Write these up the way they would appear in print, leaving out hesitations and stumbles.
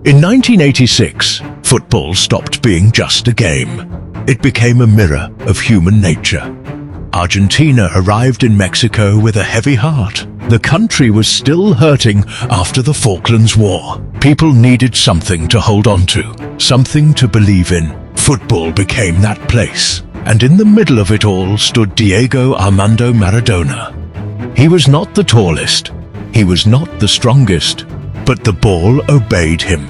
In 1986, football stopped being just a game. It became a mirror of human nature. Argentina arrived in Mexico with a heavy heart. The country was still hurting after the Falklands War. People needed something to hold on to, something to believe in. Football became that place. And in the middle of it all stood Diego Armando Maradona. He was not the tallest, he was not the strongest, but the ball obeyed him.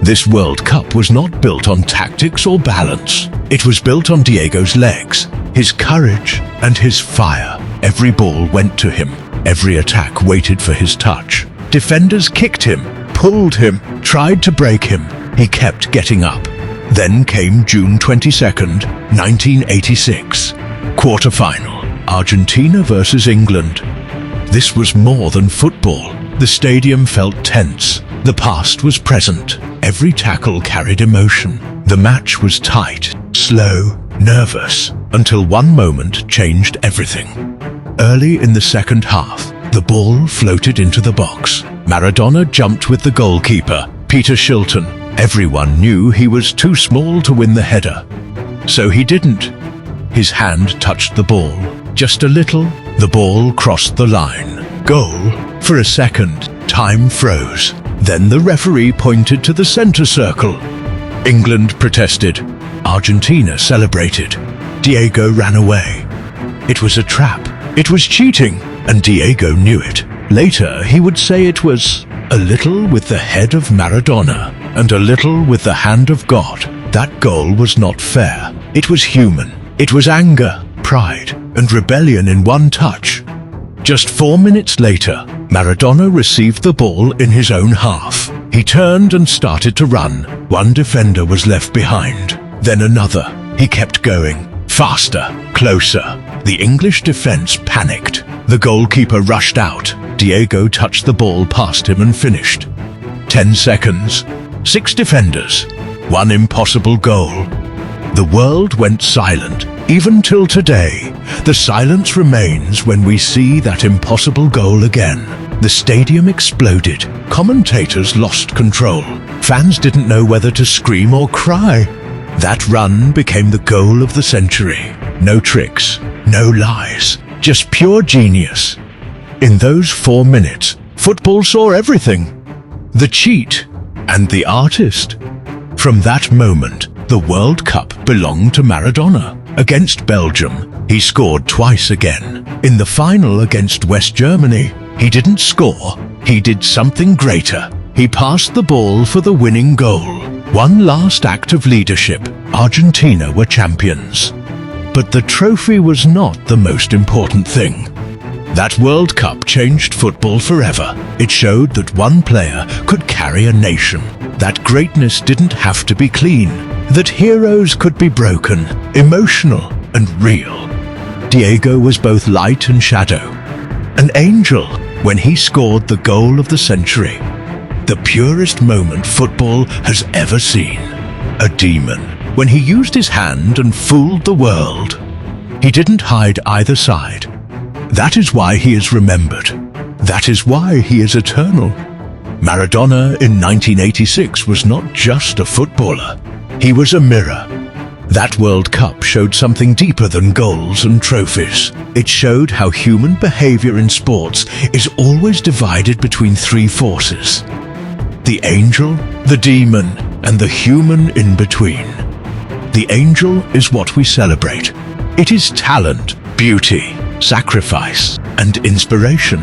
This World Cup was not built on tactics or balance. It was built on Diego's legs, his courage, and his fire. Every ball went to him. Every attack waited for his touch. Defenders kicked him, pulled him, tried to break him. He kept getting up. Then came June 22nd, 1986. Quarterfinal, Argentina versus England. This was more than football. The stadium felt tense. The past was present. Every tackle carried emotion. The match was tight, slow, nervous, until one moment changed everything. Early in the second half, the ball floated into the box. Maradona jumped with the goalkeeper, Peter Shilton. Everyone knew he was too small to win the header. So he didn't. His hand touched the ball. Just a little, the ball crossed the line. Goal. For a second, time froze. Then the referee pointed to the center circle. England protested. Argentina celebrated. Diego ran away. It was a trap. It was cheating, and Diego knew it. Later, he would say it was a little with the head of Maradona and a little with the hand of God. That goal was not fair. It was human. It was anger, pride, and rebellion in one touch. Just 4 minutes later, Maradona received the ball in his own half. He turned and started to run. One defender was left behind. Then another. He kept going. Faster, closer. The English defense panicked. The goalkeeper rushed out. Diego touched the ball past him and finished. 10 seconds. 6 defenders. One impossible goal. The world went silent. Even till today, the silence remains when we see that impossible goal again. The stadium exploded. Commentators lost control. Fans didn't know whether to scream or cry. That run became the goal of the century. No tricks, no lies, just pure genius. In those 4 minutes, football saw everything. The cheat and the artist. From that moment, the World Cup belonged to Maradona. Against Belgium, he scored twice again. In the final against West Germany, he didn't score, he did something greater. He passed the ball for the winning goal. One last act of leadership. Argentina were champions. But the trophy was not the most important thing. That World Cup changed football forever. It showed that one player could carry a nation. That greatness didn't have to be clean. That heroes could be broken, emotional and real. Diego was both light and shadow. An angel when he scored the goal of the century. The purest moment football has ever seen. A demon when he used his hand and fooled the world. He didn't hide either side. That is why he is remembered. That is why he is eternal. Maradona in 1986 was not just a footballer. He was a mirror. That World Cup showed something deeper than goals and trophies. It showed how human behavior in sports is always divided between 3 forces. The angel, the demon, and the human in between. The angel is what we celebrate. It is talent, beauty, sacrifice, and inspiration.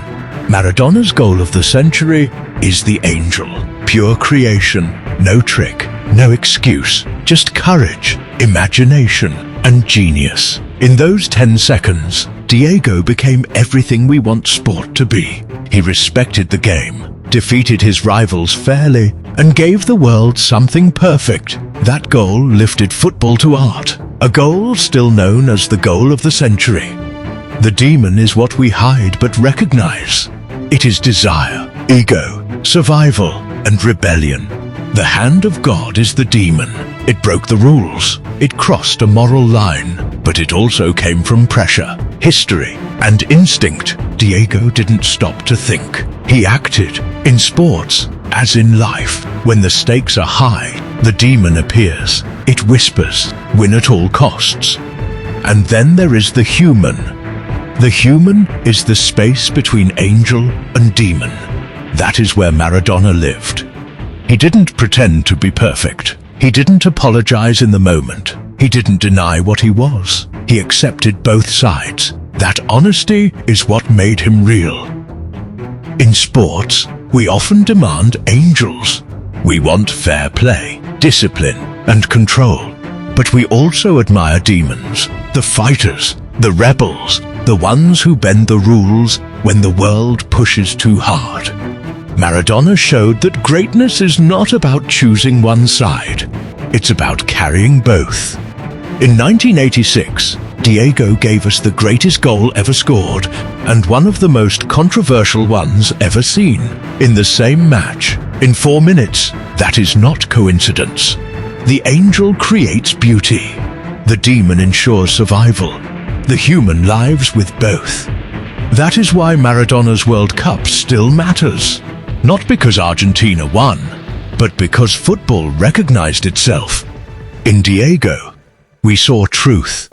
Maradona's goal of the century is the angel. Pure creation, no trick, no excuse, just courage, imagination, and genius. In those 10 seconds, Diego became everything we want sport to be. He respected the game, defeated his rivals fairly, and gave the world something perfect. That goal lifted football to art, a goal still known as the goal of the century. The demon is what we hide but recognize. It is desire, ego, survival, and rebellion. The hand of God is the demon. It broke the rules. It crossed a moral line, but it also came from pressure, history, and instinct. Diego didn't stop to think. He acted. In sports, As in life, when the stakes are high, the demon appears. It whispers, "Win at all costs." And then there is the human. The human is the space between angel and demon. That is where Maradona lived. He didn't pretend to be perfect. He didn't apologize in the moment. He didn't deny what he was. He accepted both sides. That honesty is what made him real. In sports, we often demand angels. We want fair play, discipline, and control. But we also admire demons, the fighters, the rebels, the ones who bend the rules when the world pushes too hard. Maradona showed that greatness is not about choosing one side. It's about carrying both. In 1986, Diego gave us the greatest goal ever scored and one of the most controversial ones ever seen. In the same match, in 4 minutes, that is not coincidence. The angel creates beauty. The demon ensures survival. The human lives with both. That is why Maradona's World Cup still matters. Not because Argentina won, but because football recognized itself. In Diego, we saw truth.